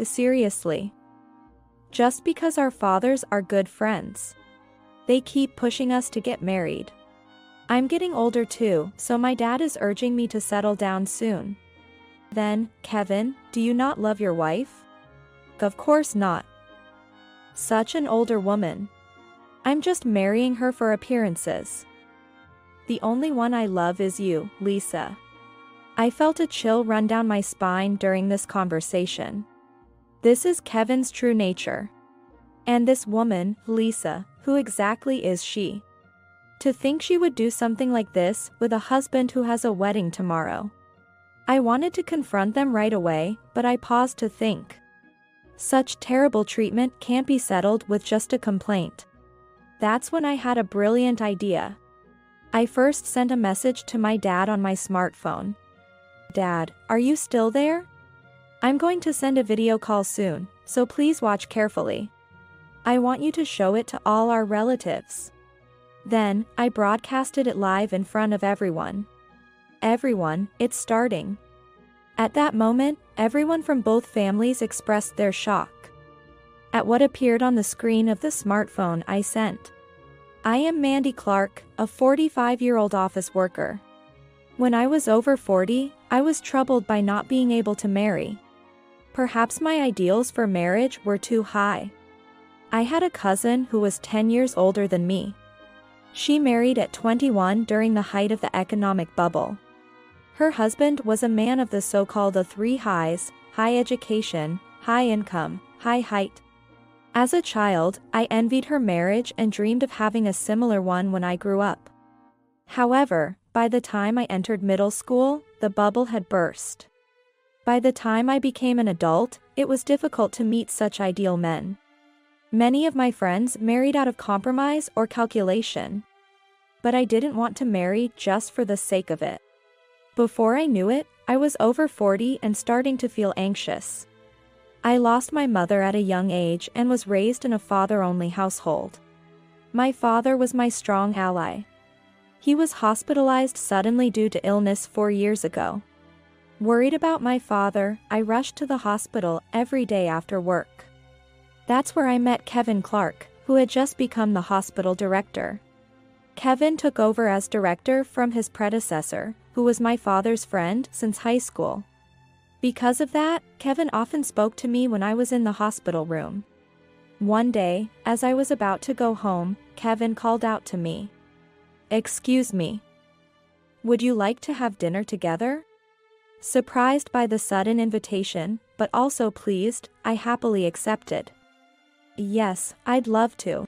Seriously. Just because our fathers are good friends. They keep pushing us to get married. I'm getting older too, so my dad is urging me to settle down soon. Then, Kevin, do you not love your wife? Of course not. Such an older woman. I'm just marrying her for appearances. The only one I love is you, Lisa. I felt a chill run down my spine during this conversation. This is Kevin's true nature. And this woman, Lisa, who exactly is she? To think she would do something like this with a husband who has a wedding tomorrow. I wanted to confront them right away, but I paused to think. Such terrible treatment can't be settled with just a complaint. That's when I had a brilliant idea. I first sent a message to my dad on my smartphone. Dad, are you still there? I'm going to send a video call soon, so please watch carefully. I want you to show it to all our relatives. Then, I broadcasted it live in front of everyone. Everyone, it's starting. At that moment, everyone from both families expressed their shock. At what appeared on the screen of the smartphone I sent. I am Mandy Clark, a 45-year-old office worker. When I was over 40, I was troubled by not being able to marry. Perhaps my ideals for marriage were too high. I had a cousin who was 10 years older than me. She married at 21 during the height of the economic bubble. Her husband was a man of the so-called the three highs: high education, high income, high height. As a child, I envied her marriage and dreamed of having a similar one when I grew up. However, by the time I entered middle school, the bubble had burst. By the time I became an adult, it was difficult to meet such ideal men. Many of my friends married out of compromise or calculation. But I didn't want to marry just for the sake of it. Before I knew it, I was over 40 and starting to feel anxious. I lost my mother at a young age and was raised in a father-only household. My father was my strong ally. He was hospitalized suddenly due to illness 4 years ago. Worried about my father, I rushed to the hospital every day after work. That's where I met Kevin Clark, who had just become the hospital director. Kevin took over as director from his predecessor, who was my father's friend since high school. Because of that, Kevin often spoke to me when I was in the hospital room. One day, as I was about to go home, Kevin called out to me. "Excuse me. Would you like to have dinner together?" Surprised by the sudden invitation, but also pleased, I happily accepted. Yes, I'd love to.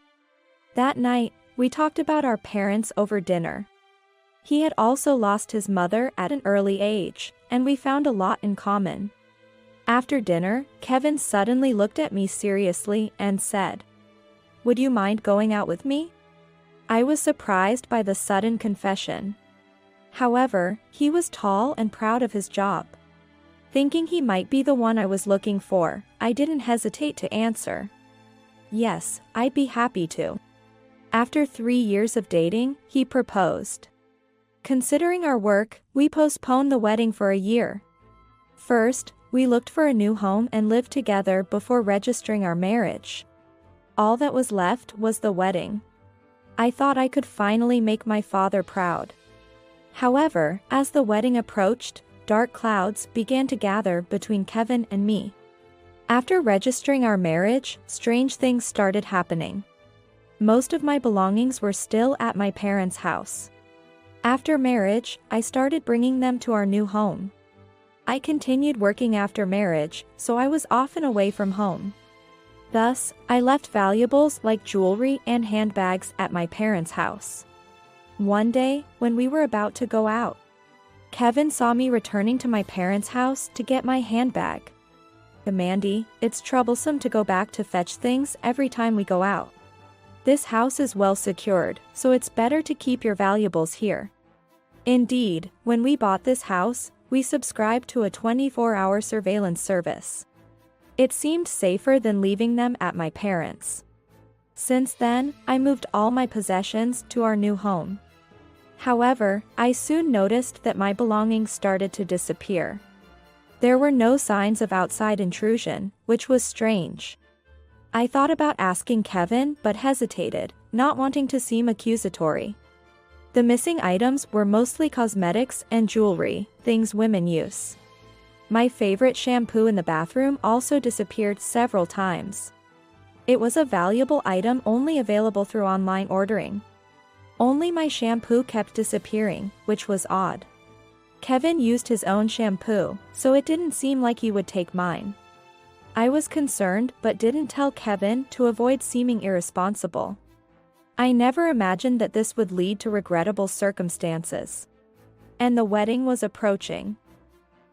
That night, we talked about our parents over dinner. He had also lost his mother at an early age, and we found a lot in common. After dinner, Kevin suddenly looked at me seriously and said, "Would you mind going out with me?" I was surprised by the sudden confession. However, he was tall and proud of his job. Thinking he might be the one I was looking for, I didn't hesitate to answer. Yes, I'd be happy to. After 3 years of dating, he proposed. Considering our work, we postponed the wedding for a year. First, we looked for a new home and lived together before registering our marriage. All that was left was the wedding. I thought I could finally make my father proud. However, as the wedding approached, dark clouds began to gather between Kevin and me. After registering our marriage, strange things started happening. Most of my belongings were still at my parents' house. After marriage, I started bringing them to our new home. I continued working after marriage, so I was often away from home. Thus, I left valuables like jewelry and handbags at my parents' house. One day, when we were about to go out, Kevin saw me returning to my parents' house to get my handbag. "Mandy, it's troublesome to go back to fetch things every time we go out. This house is well secured, so it's better to keep your valuables here." Indeed, when we bought this house, we subscribed to a 24-hour surveillance service. It seemed safer than leaving them at my parents'. Since then, I moved all my possessions to our new home. However, I soon noticed that my belongings started to disappear. There were no signs of outside intrusion, which was strange. I thought about asking Kevin but hesitated, not wanting to seem accusatory. The missing items were mostly cosmetics and jewelry, things women use. My favorite shampoo in the bathroom also disappeared several times. It was a valuable item only available through online ordering. Only my shampoo kept disappearing, which was odd. Kevin used his own shampoo, so it didn't seem like he would take mine. I was concerned but didn't tell Kevin to avoid seeming irresponsible. I never imagined that this would lead to regrettable circumstances. And the wedding was approaching.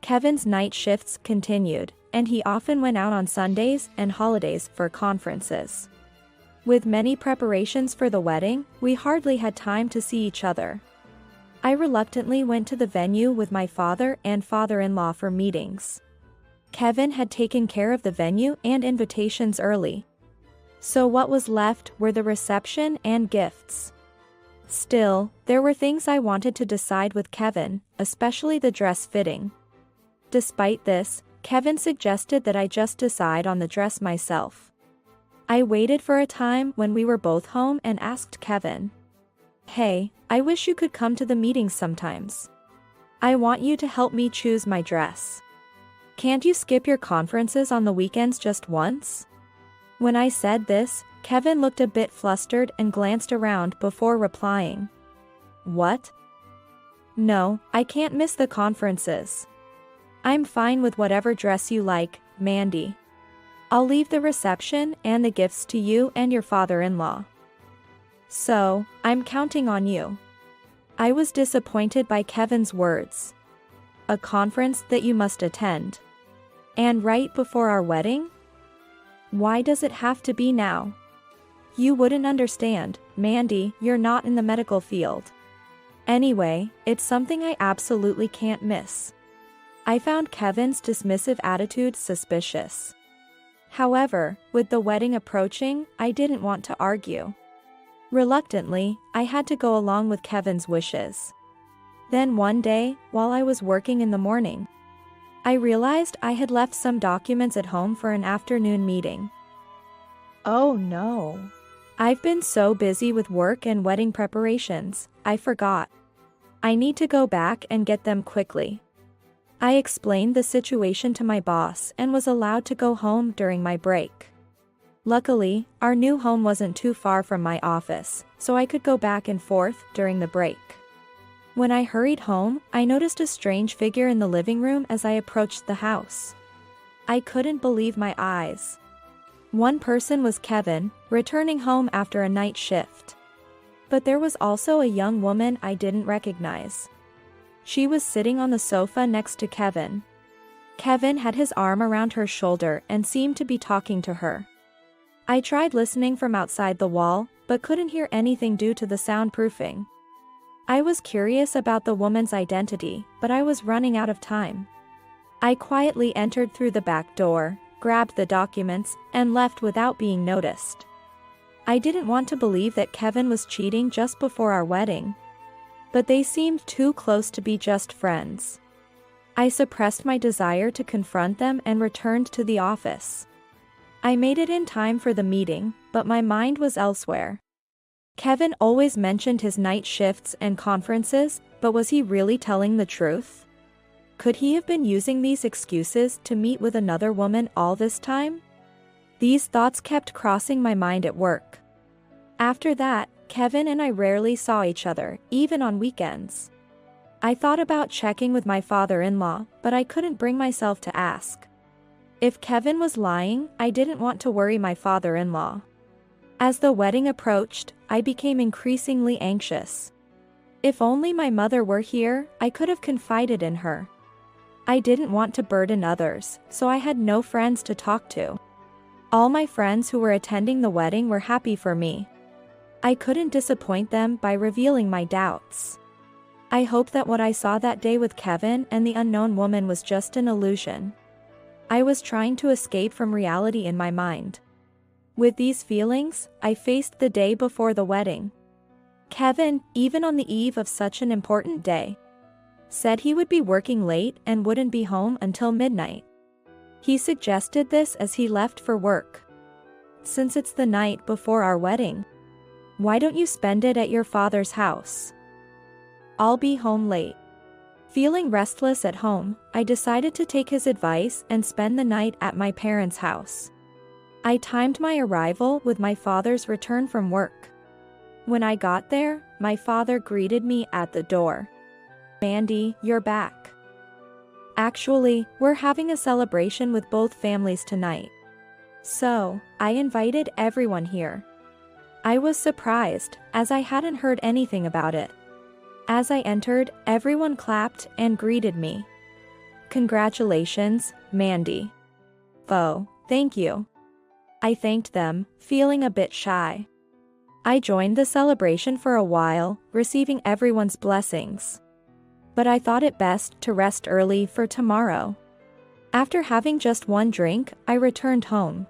Kevin's night shifts continued, and he often went out on Sundays and holidays for conferences. With many preparations for the wedding, we hardly had time to see each other. I reluctantly went to the venue with my father and father-in-law for meetings. Kevin had taken care of the venue and invitations early. So what was left were the reception and gifts. Still, there were things I wanted to decide with Kevin, especially the dress fitting. Despite this, Kevin suggested that I just decide on the dress myself. I waited for a time when we were both home and asked Kevin, "Hey, I wish you could come to the meetings sometimes. I want you to help me choose my dress. Can't you skip your conferences on the weekends just once?" When I said this, Kevin looked a bit flustered and glanced around before replying. "What? No, I can't miss the conferences. I'm fine with whatever dress you like, Mandy. I'll leave the reception and the gifts to you and your father-in-law. So, I'm counting on you." I was disappointed by Kevin's words. A conference that you must attend. And right before our wedding? Why does it have to be now? You wouldn't understand, Mandy, you're not in the medical field. Anyway, it's something I absolutely can't miss. I found Kevin's dismissive attitude suspicious. However, with the wedding approaching, I didn't want to argue. Reluctantly, I had to go along with Kevin's wishes. Then one day, while I was working in the morning, I realized I had left some documents at home for an afternoon meeting. Oh no. I've been so busy with work and wedding preparations, I forgot. I need to go back and get them quickly. I explained the situation to my boss and was allowed to go home during my break. Luckily, our new home wasn't too far from my office, so I could go back and forth during the break. When I hurried home, I noticed a strange figure in the living room as I approached the house. I couldn't believe my eyes. One person was Kevin, returning home after a night shift. But there was also a young woman I didn't recognize. She was sitting on the sofa next to Kevin. Kevin had his arm around her shoulder and seemed to be talking to her. I tried listening from outside the wall, but couldn't hear anything due to the soundproofing. I was curious about the woman's identity, but I was running out of time. I quietly entered through the back door, grabbed the documents, and left without being noticed. I didn't want to believe that Kevin was cheating just before our wedding. But they seemed too close to be just friends. I suppressed my desire to confront them and returned to the office. I made it in time for the meeting, but my mind was elsewhere. Kevin always mentioned his night shifts and conferences, but was he really telling the truth? Could he have been using these excuses to meet with another woman all this time? These thoughts kept crossing my mind at work. After that, Kevin and I rarely saw each other, even on weekends. I thought about checking with my father-in-law, but I couldn't bring myself to ask. If Kevin was lying, I didn't want to worry my father-in-law. As the wedding approached, I became increasingly anxious. If only my mother were here, I could have confided in her. I didn't want to burden others, so I had no friends to talk to. All my friends who were attending the wedding were happy for me. I couldn't disappoint them by revealing my doubts. I hoped that what I saw that day with Kevin and the unknown woman was just an illusion. I was trying to escape from reality in my mind. With these feelings, I faced the day before the wedding. Kevin, even on the eve of such an important day, Said he would be working late and wouldn't be home until midnight. He suggested this as he left for work. Since it's the night before our wedding, why don't you spend it at your father's house? I'll be home late. Feeling restless at home, I decided to take his advice and spend the night at my parents' house. I timed my arrival with my father's return from work. When I got there, my father greeted me at the door. "Mandy, you're back. Actually, we're having a celebration with both families tonight. So, I invited everyone here." I was surprised, as I hadn't heard anything about it. As I entered, everyone clapped and greeted me. "Congratulations, Mandy." "Oh, thank you." I thanked them, feeling a bit shy. I joined the celebration for a while, receiving everyone's blessings. But I thought it best to rest early for tomorrow. After having just one drink, I returned home.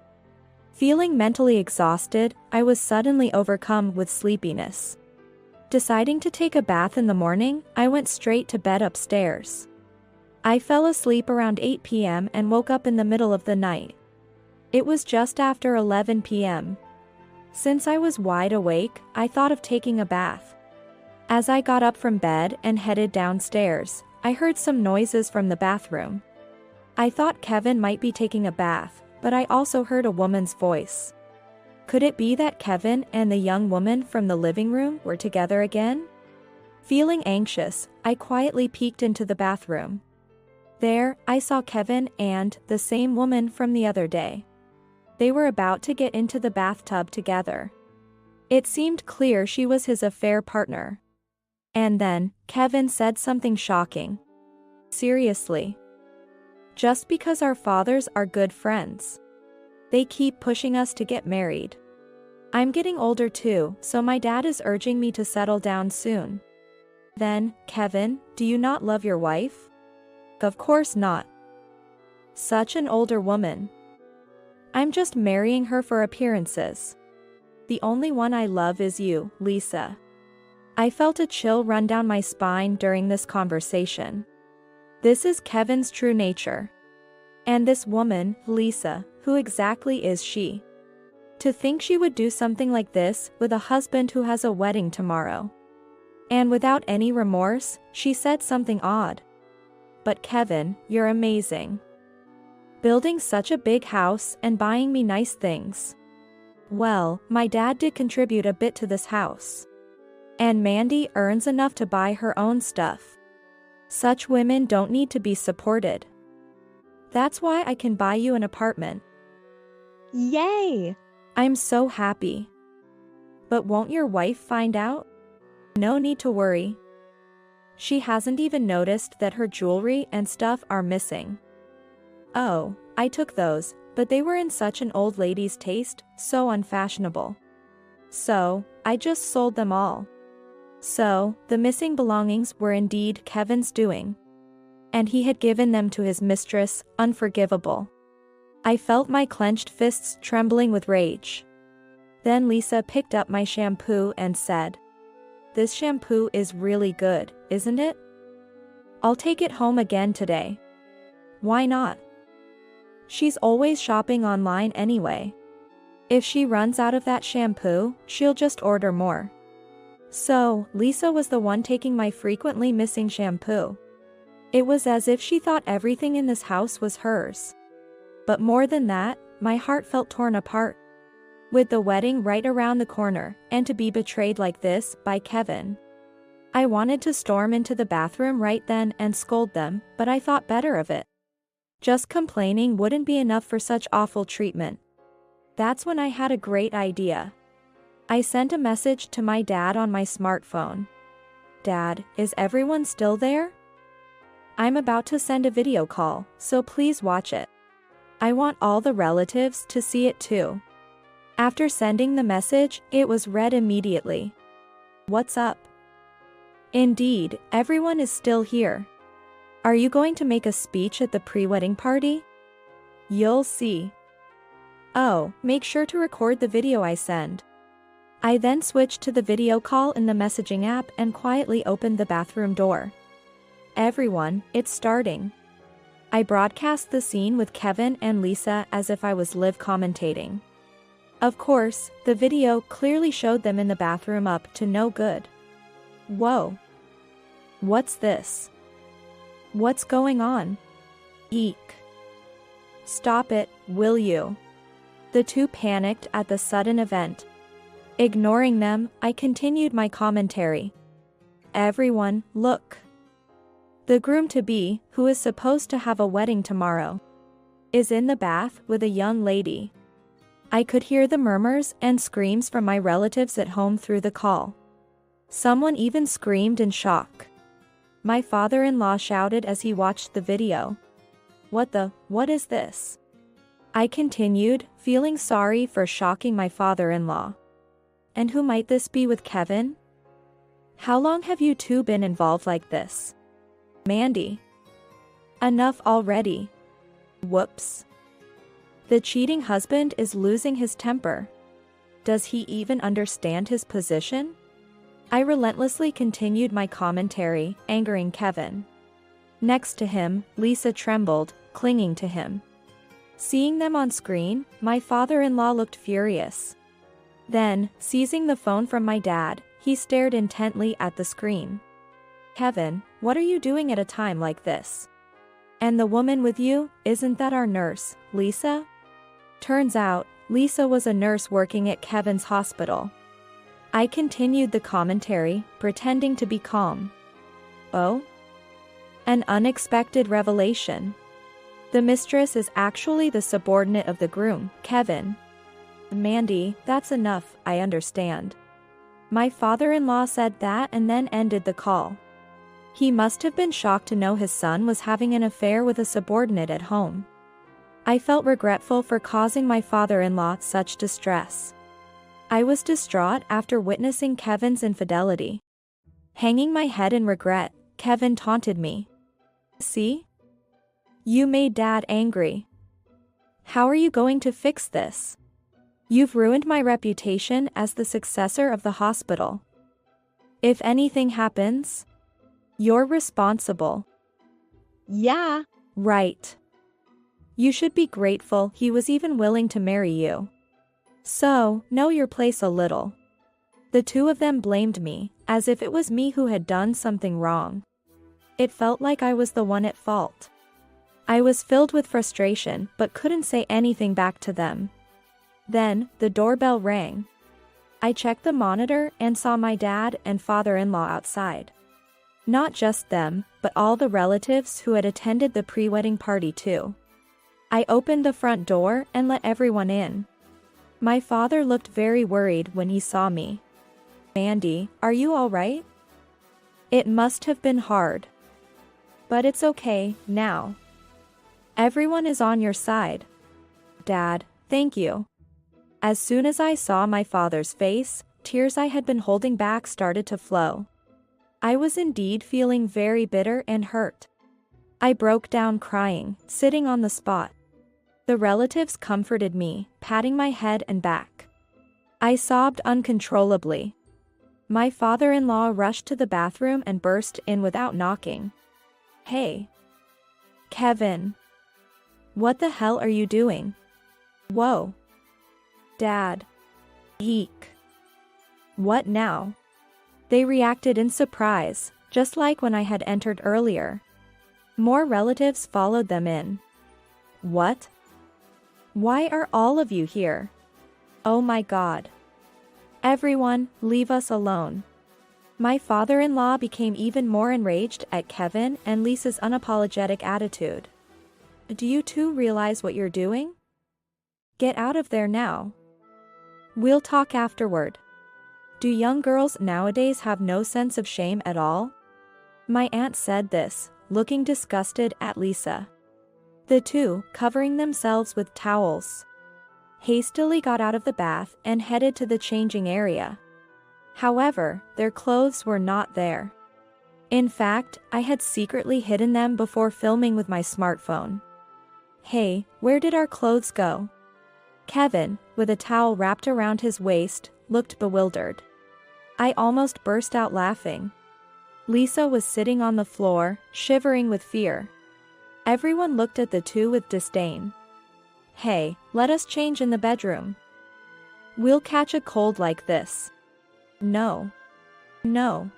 Feeling mentally exhausted, I was suddenly overcome with sleepiness. Deciding to take a bath in the morning, I went straight to bed upstairs. I fell asleep around 8 p.m. and woke up in the middle of the night. It was just after 11 p.m. Since I was wide awake, I thought of taking a bath. As I got up from bed and headed downstairs, I heard some noises from the bathroom. I thought Kevin might be taking a bath, but I also heard a woman's voice. Could it be that Kevin and the young woman from the living room were together again? Feeling anxious, I quietly peeked into the bathroom. There, I saw Kevin and the same woman from the other day. They were about to get into the bathtub together. It seemed clear she was his affair partner. And then, Kevin said something shocking. "Seriously? Just because our fathers are good friends, they keep pushing us to get married. I'm getting older too, so my dad is urging me to settle down soon." "Then, Kevin, do you not love your wife?" "Of course not. Such an older woman. I'm just marrying her for appearances. The only one I love is you, Lisa." I felt a chill run down my spine during this conversation. This is Kevin's true nature. And this woman, Lisa, who exactly is she? To think she would do something like this with a husband who has a wedding tomorrow. And without any remorse, she said something odd. "But Kevin, you're amazing. Building such a big house and buying me nice things." Well, my dad did contribute a bit to this house. And Mandy earns enough to buy her own stuff. Such women don't need to be supported. That's why I can buy you an apartment. Yay! I'm so happy. But won't your wife find out? No need to worry. She hasn't even noticed that her jewelry and stuff are missing. Oh, I took those, but they were in such an old lady's taste, so unfashionable. So, I just sold them all. So, the missing belongings were indeed Kevin's doing. And he had given them to his mistress, unforgivable. I felt my clenched fists trembling with rage. Then Lisa picked up my shampoo and said, "This shampoo is really good, isn't it? I'll take it home again today." Why not? She's always shopping online anyway. If she runs out of that shampoo, she'll just order more. So, Lisa was the one taking my frequently missing shampoo. It was as if she thought everything in this house was hers. But more than that, my heart felt torn apart. With the wedding right around the corner, and to be betrayed like this by Kevin. I wanted to storm into the bathroom right then and scold them, but I thought better of it. Just complaining wouldn't be enough for such awful treatment. That's when I had a great idea. I sent a message to my dad on my smartphone. "Dad, is everyone still there? I'm about to send a video call, so please watch it. I want all the relatives to see it too." After sending the message, it was read immediately. "What's up? Indeed, everyone is still here. Are you going to make a speech at the pre-wedding party? You'll see. Oh, make sure to record the video I send." I then switched to the video call in the messaging app and quietly opened the bathroom door. Everyone, it's starting. I broadcast the scene with Kevin and Lisa as if I was live commentating. Of course, the video clearly showed them in the bathroom up to no good. Whoa. What's this? What's going on? Eek. Stop it, will you? The two panicked at the sudden event. Ignoring them, I continued my commentary. Everyone, look. The groom-to-be, who is supposed to have a wedding tomorrow, is in the bath with a young lady. I could hear the murmurs and screams from my relatives at home through the call. Someone even screamed in shock. My father-in-law shouted as he watched the video. What is this? I continued, feeling sorry for shocking my father-in-law. And who might this be with Kevin? How long have you two been involved like this? Mandy. Enough already. Whoops. The cheating husband is losing his temper. Does he even understand his position? I relentlessly continued my commentary, angering Kevin. Next to him, Lisa trembled, clinging to him. Seeing them on screen, my father-in-law looked furious. Then, seizing the phone from my dad, he stared intently at the screen. Kevin, what are you doing at a time like this? And the woman with you, isn't that our nurse, Lisa? Turns out, Lisa was a nurse working at Kevin's hospital. I continued the commentary, pretending to be calm. Oh? An unexpected revelation. The mistress is actually the subordinate of the groom, Kevin. Mandy, that's enough, I understand. My father-in-law said that and then ended the call. He must have been shocked to know his son was having an affair with a subordinate at home. I felt regretful for causing my father-in-law such distress. I was distraught after witnessing Kevin's infidelity. Hanging my head in regret, Kevin taunted me. See? You made Dad angry. How are you going to fix this? You've ruined my reputation as the successor of the hospital. If anything happens, you're responsible. Yeah, right. You should be grateful he was even willing to marry you. So, know your place a little. The two of them blamed me, as if it was me who had done something wrong. It felt like I was the one at fault. I was filled with frustration but couldn't say anything back to them. Then, the doorbell rang. I checked the monitor and saw my dad and father-in-law outside. Not just them, but all the relatives who had attended the pre-wedding party too. I opened the front door and let everyone in. My father looked very worried when he saw me. Mandy, are you all right? It must have been hard. But it's okay, now. Everyone is on your side. Dad, thank you. As soon as I saw my father's face, tears I had been holding back started to flow. I was indeed feeling very bitter and hurt. I broke down crying, sitting on the spot. The relatives comforted me, patting my head and back. I sobbed uncontrollably. My father-in-law rushed to the bathroom and burst in without knocking. Hey. Kevin. What the hell are you doing? Whoa. Dad. Eek. What now? They reacted in surprise, just like when I had entered earlier. More relatives followed them in. What? Why are all of you here? Oh my God. Everyone, leave us alone. My father-in-law became even more enraged at Kevin and Lisa's unapologetic attitude. Do you two realize what you're doing? Get out of there now. We'll talk afterward. Do young girls nowadays have no sense of shame at all? My aunt said this, looking disgusted at Lisa. The two, covering themselves with towels, hastily got out of the bath and headed to the changing area. However, their clothes were not there. In fact, I had secretly hidden them before filming with my smartphone. Hey, where did our clothes go? Kevin, with a towel wrapped around his waist, looked bewildered. I almost burst out laughing. Lisa was sitting on the floor, shivering with fear. Everyone looked at the two with disdain. Hey, let us change in the bedroom. We'll catch a cold like this. No. No.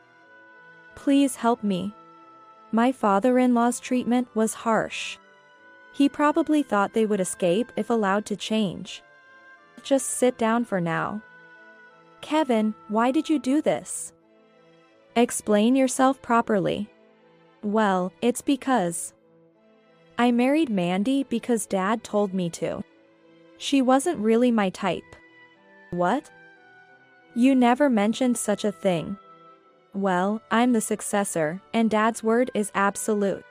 Please help me. My father-in-law's treatment was harsh. He probably thought they would escape if allowed to change. Just sit down for now. Kevin, why did you do this? Explain yourself properly. Well, it's because I married Mandy because Dad told me to. She wasn't really my type. What? You never mentioned such a thing. Well, I'm the successor, and Dad's word is absolute.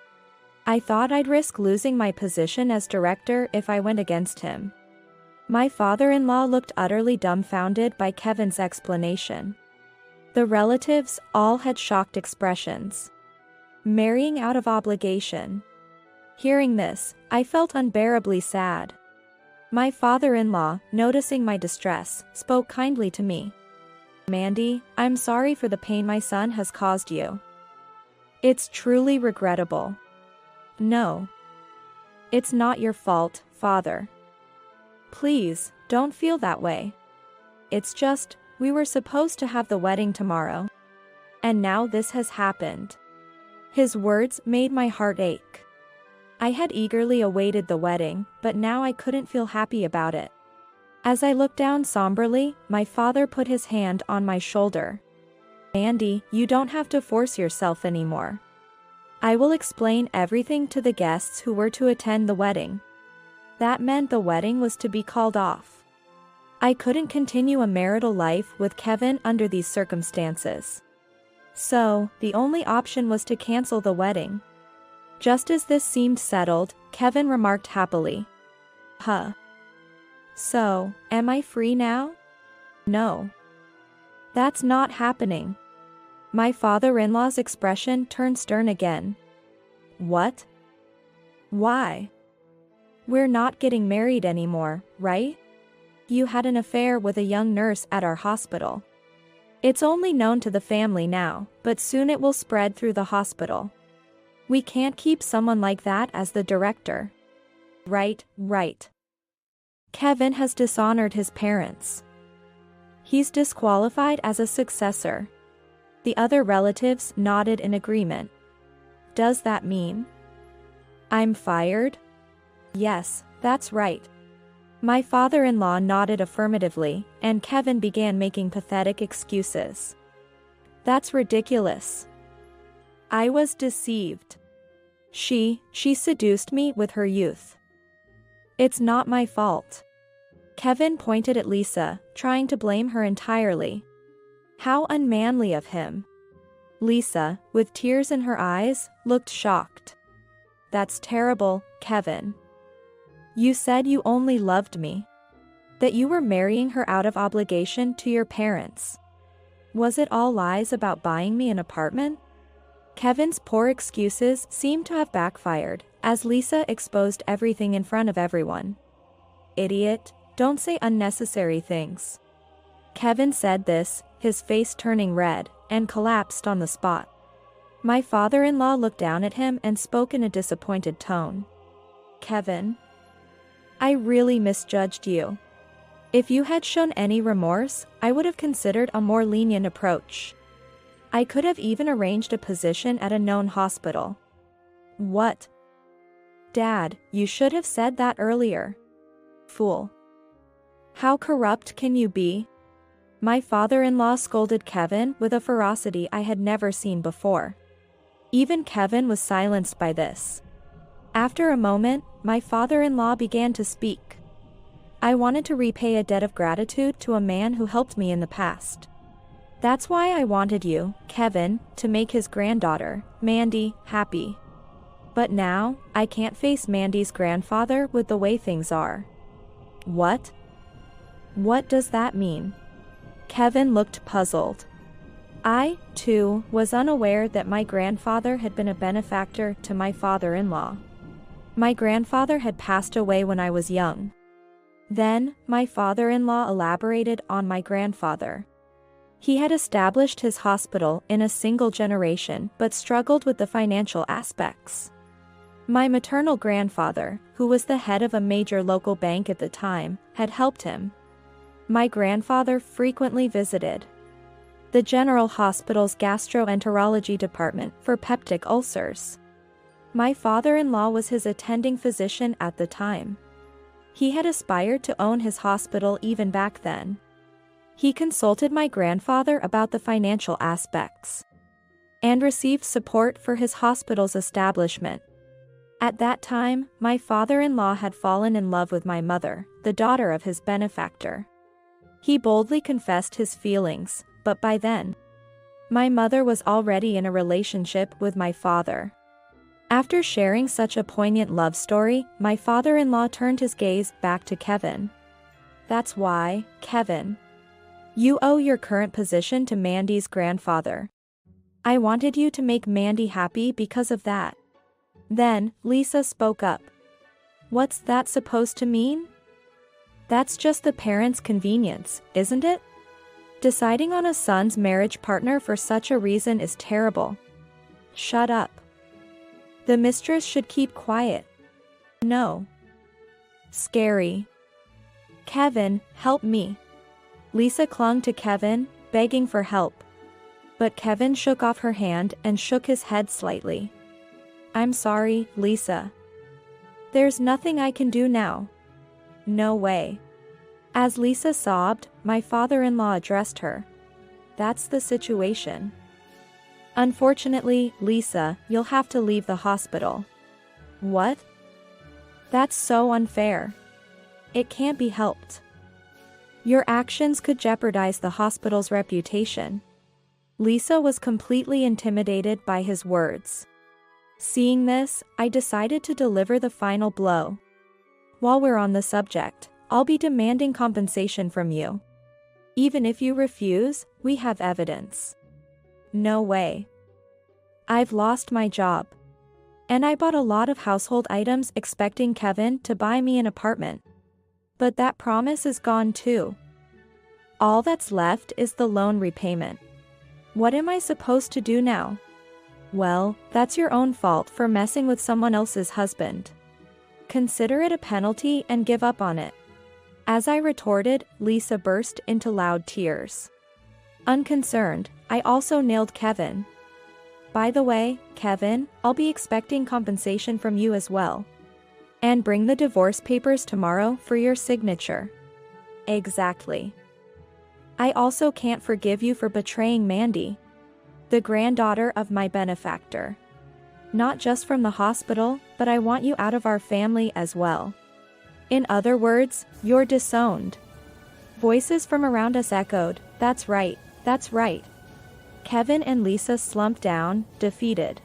I thought I'd risk losing my position as director if I went against him. My father-in-law looked utterly dumbfounded by Kevin's explanation. The relatives all had shocked expressions. Marrying out of obligation. Hearing this, I felt unbearably sad. My father-in-law, noticing my distress, spoke kindly to me. Mandy, I'm sorry for the pain my son has caused you. It's truly regrettable. No. It's not your fault, Father. Please, don't feel that way. It's just, we were supposed to have the wedding tomorrow. And now this has happened. His words made my heart ache. I had eagerly awaited the wedding, but now I couldn't feel happy about it. As I looked down somberly, my father put his hand on my shoulder. Mandy, you don't have to force yourself anymore. I will explain everything to the guests who were to attend the wedding. That meant the wedding was to be called off. I couldn't continue a marital life with Kevin under these circumstances. So, the only option was to cancel the wedding. Just as this seemed settled, Kevin remarked happily. Huh. So, am I free now? No. That's not happening. My father-in-law's expression turned stern again. What? Why? We're not getting married anymore, right? You had an affair with a young nurse at our hospital. It's only known to the family now, but soon it will spread through the hospital. We can't keep someone like that as the director. Right. Kevin has dishonored his parents. He's disqualified as a successor. The other relatives nodded in agreement. Does that mean I'm fired? Yes, that's right. My father-in-law nodded affirmatively, and Kevin began making pathetic excuses. That's ridiculous. I was deceived. She seduced me with her youth. It's not my fault. Kevin pointed at Lisa, trying to blame her entirely. How unmanly of him. Lisa, with tears in her eyes, looked shocked. That's terrible, Kevin. You said you only loved me. That you were marrying her out of obligation to your parents. Was it all lies about buying me an apartment? Kevin's poor excuses seemed to have backfired, as Lisa exposed everything in front of everyone. Idiot, don't say unnecessary things. Kevin said this, his face turning red, and collapsed on the spot. My father-in-law looked down at him and spoke in a disappointed tone. Kevin, I really misjudged you. If you had shown any remorse, I would have considered a more lenient approach. I could have even arranged a position at a known hospital. What? Dad, you should have said that earlier. Fool. How corrupt can you be? My father-in-law scolded Kevin with a ferocity I had never seen before. Even Kevin was silenced by this. After a moment, my father-in-law began to speak. I wanted to repay a debt of gratitude to a man who helped me in the past. That's why I wanted you, Kevin, to make his granddaughter, Mandy, happy. But now, I can't face Mandy's grandfather with the way things are. What? What does that mean? Kevin looked puzzled. I, too, was unaware that my grandfather had been a benefactor to my father-in-law. My grandfather had passed away when I was young. Then, my father-in-law elaborated on my grandfather. He had established his hospital in a single generation but struggled with the financial aspects. My maternal grandfather, who was the head of a major local bank at the time, had helped him. My grandfather frequently visited the General Hospital's gastroenterology department for peptic ulcers. My father-in-law was his attending physician at the time. He had aspired to own his hospital even back then. He consulted my grandfather about the financial aspects and received support for his hospital's establishment. At that time, my father-in-law had fallen in love with my mother, the daughter of his benefactor. He boldly confessed his feelings, but by then, my mother was already in a relationship with my father. After sharing such a poignant love story, my father-in-law turned his gaze back to Kevin. That's why, Kevin, you owe your current position to Mandy's grandfather. I wanted you to make Mandy happy because of that. Then, Lisa spoke up. What's that supposed to mean? That's just the parents' convenience, isn't it? Deciding on a son's marriage partner for such a reason is terrible. Shut up. The mistress should keep quiet. No. Scary. Kevin, help me. Lisa clung to Kevin, begging for help. But Kevin shook off her hand and shook his head slightly. I'm sorry, Lisa. There's nothing I can do now. No way. As Lisa sobbed, my father-in-law addressed her. That's the situation. Unfortunately, Lisa, you'll have to leave the hospital. What? That's so unfair. It can't be helped. Your actions could jeopardize the hospital's reputation. Lisa was completely intimidated by his words. Seeing this, I decided to deliver the final blow. While we're on the subject, I'll be demanding compensation from you. Even if you refuse, we have evidence. No way. I've lost my job. And I bought a lot of household items expecting Kevin to buy me an apartment. But that promise is gone too. All that's left is the loan repayment. What am I supposed to do now? Well, that's your own fault for messing with someone else's husband. Consider it a penalty and give up on it. As I retorted, Lisa burst into loud tears. Unconcerned, I also nailed Kevin. By the way, Kevin, I'll be expecting compensation from you as well. And bring the divorce papers tomorrow for your signature. Exactly. I also can't forgive you for betraying Mandy, the granddaughter of my benefactor. Not just from the hospital, but I want you out of our family as well. In other words, you're disowned. Voices from around us echoed, that's right, that's right. Kevin and Lisa slumped down, defeated.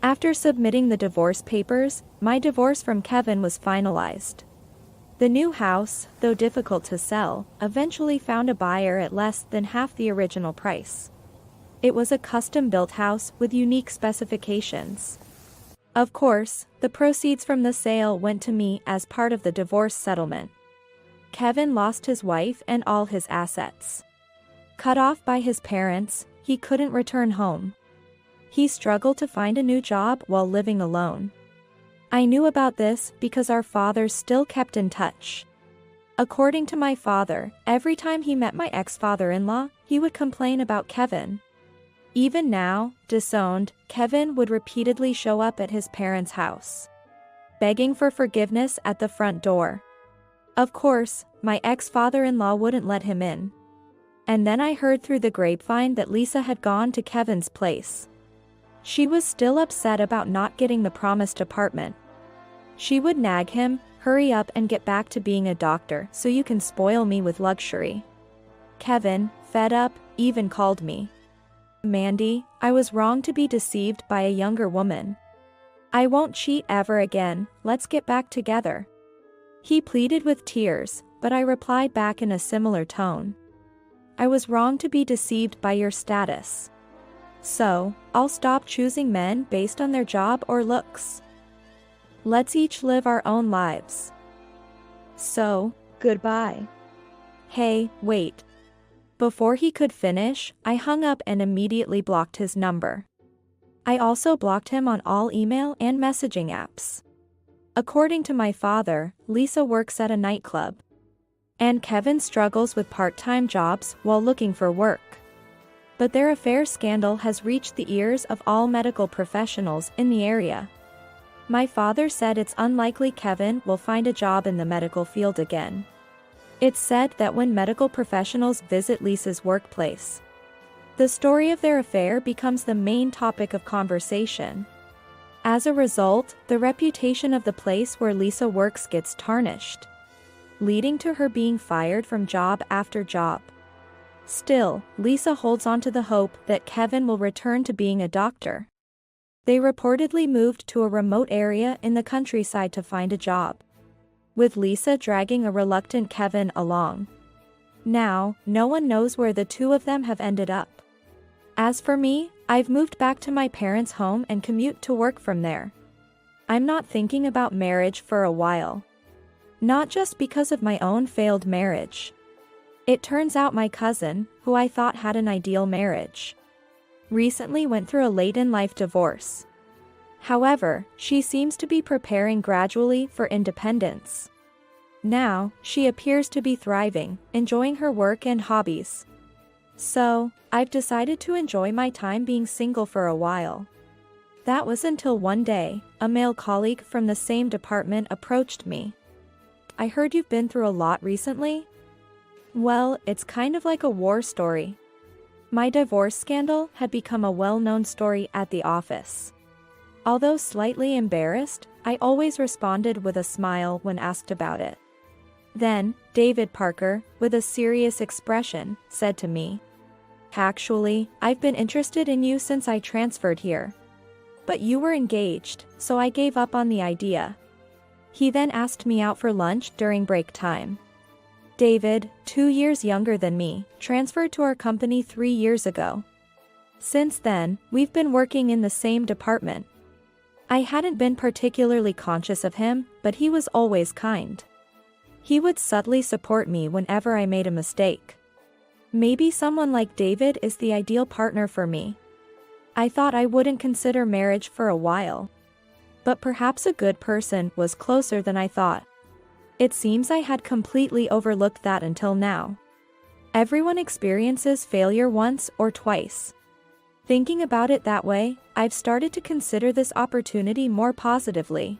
After submitting the divorce papers, my divorce from Kevin was finalized. The new house, though difficult to sell, eventually found a buyer at less than half the original price. It was a custom-built house with unique specifications. Of course, the proceeds from the sale went to me as part of the divorce settlement. Kevin lost his wife and all his assets. Cut off by his parents, he couldn't return home. He struggled to find a new job while living alone. I knew about this because our fathers still kept in touch. According to my father, every time he met my ex-father-in-law, he would complain about Kevin. Even now, disowned, Kevin would repeatedly show up at his parents' house, begging for forgiveness at the front door. Of course, my ex-father-in-law wouldn't let him in. And then I heard through the grapevine that Lisa had gone to Kevin's place. She was still upset about not getting the promised apartment. She would nag him, hurry up and get back to being a doctor so you can spoil me with luxury. Kevin, fed up, even called me. Mandy, I was wrong to be deceived by a younger woman. I won't cheat ever again, let's get back together. He pleaded with tears, but I replied back in a similar tone. I was wrong to be deceived by your status. So, I'll stop choosing men based on their job or looks. Let's each live our own lives. So, goodbye. Hey, wait. Before he could finish, I hung up and immediately blocked his number. I also blocked him on all email and messaging apps. According to my father, Lisa works at a nightclub. And Kevin struggles with part-time jobs while looking for work. But their affair scandal has reached the ears of all medical professionals in the area. My father said it's unlikely Kevin will find a job in the medical field again. It's said that when medical professionals visit Lisa's workplace, the story of their affair becomes the main topic of conversation. As a result, the reputation of the place where Lisa works gets tarnished, leading to her being fired from job after job. Still, Lisa holds on to the hope that Kevin will return to being a doctor. They reportedly moved to a remote area in the countryside to find a job, with Lisa dragging a reluctant Kevin along. Now, no one knows where the two of them have ended up. As for me, I've moved back to my parents' home and commute to work from there. I'm not thinking about marriage for a while. Not just because of my own failed marriage. It turns out my cousin, who I thought had an ideal marriage, recently went through a late-in-life divorce. However, she seems to be preparing gradually for independence. Now, she appears to be thriving, enjoying her work and hobbies. So, I've decided to enjoy my time being single for a while. That was until one day, a male colleague from the same department approached me. "I heard you've been through a lot recently?" Well, it's kind of like a war story. My divorce scandal had become a well-known story at the office. Although slightly embarrassed, I always responded with a smile when asked about it. Then, David Parker, with a serious expression, said to me, "Actually, I've been interested in you since I transferred here. But you were engaged, so I gave up on the idea." He then asked me out for lunch during break time. David, 2 years younger than me, transferred to our company 3 years ago. Since then, we've been working in the same department. I hadn't been particularly conscious of him, but he was always kind. He would subtly support me whenever I made a mistake. Maybe someone like David is the ideal partner for me. I thought I wouldn't consider marriage for a while. But perhaps a good person was closer than I thought. It seems I had completely overlooked that until now. Everyone experiences failure once or twice. Thinking about it that way, I've started to consider this opportunity more positively.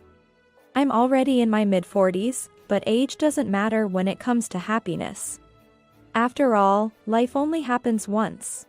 I'm already in my mid-40s, but age doesn't matter when it comes to happiness. After all, life only happens once.